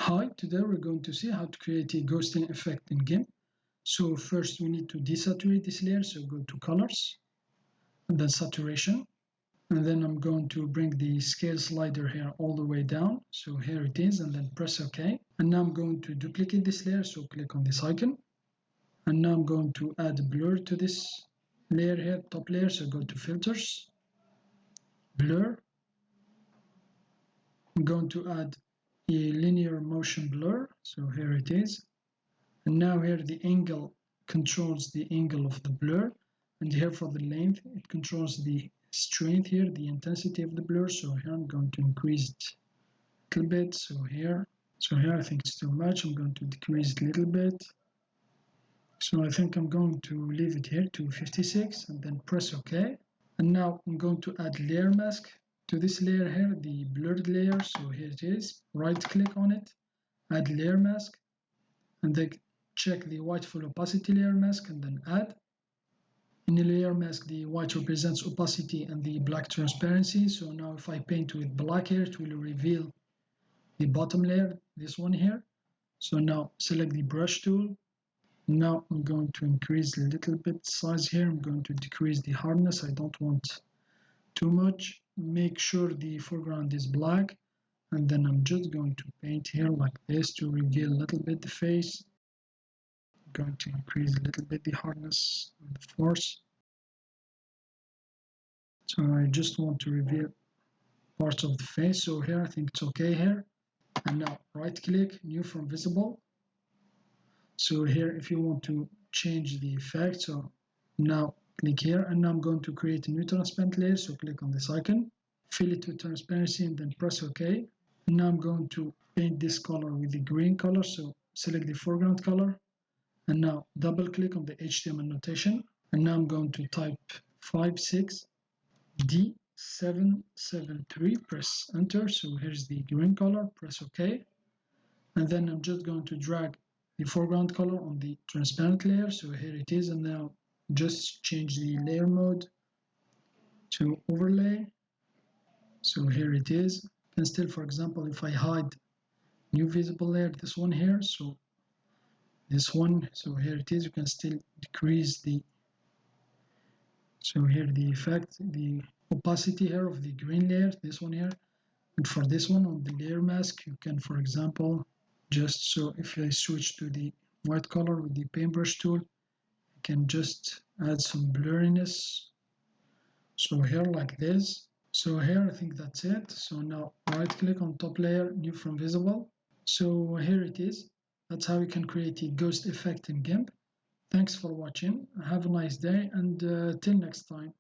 Hi, today we're going to see how to create a ghosting effect in GIMP. So first we need to desaturate this layer, so go to colors and then saturation. And then I'm going to bring the scale slider here all the way down. So here it is, and then press OK. And now I'm going to duplicate this layer, so click on this icon. And now I'm going to add blur to this layer here, top layer, so go to filters, blur. I'm going to add a linear motion blur, so here it is. And now here the angle controls the angle of the blur, and here for the length it controls the strength here, the intensity of the blur. So here I'm going to increase it a little bit. So here I think it's too much. I'm going to decrease it a little bit. So I think I'm going to leave it here to 56 and then press OK. And now I'm going to add layer mask to this layer here, the blurred layer. So here it is. Right click on it, add layer mask, and then check the white full opacity layer mask and then add. In the layer mask, the white represents opacity and the black transparency. So now if I paint with black here, it will reveal the bottom layer, this one here. So now select the brush tool. Now I'm going to increase a little bit size here. I'm going to decrease the hardness. I don't want too much. Make sure the foreground is black. And then I'm just going to paint here like this to reveal a little bit the face. Going to increase a little bit the hardness and the force. So I just want to reveal parts of the face. So here I think it's okay here. And now right click, new from visible. So here if you want to change the effect, so now click here, and now I'm going to create a new transparent layer. So click on this icon, fill it with transparency and then press OK. And now I'm going to paint this color with the green color. So select the foreground color. And now double click on the HTML notation. And now I'm going to type 56D773, press enter. So here's the green color, press OK. And then I'm just going to drag the foreground color on the transparent layer. So here it is. And now just change the layer mode to overlay. So here it is. And still, for example, if I hide new visible layer, this one here, so this one, so here it is, you can still decrease the, so here the effect, the opacity here of the green layer, this one here. And for this one on the layer mask, you can, for example, just, so if I switch to the white color with the paintbrush tool, you can just add some blurriness. So here like this. So here I think that's it. So now right click on top layer, new from visible. So here it is. That's how you can create a ghost effect in GIMP. Thanks for watching. Have a nice day, and till next time.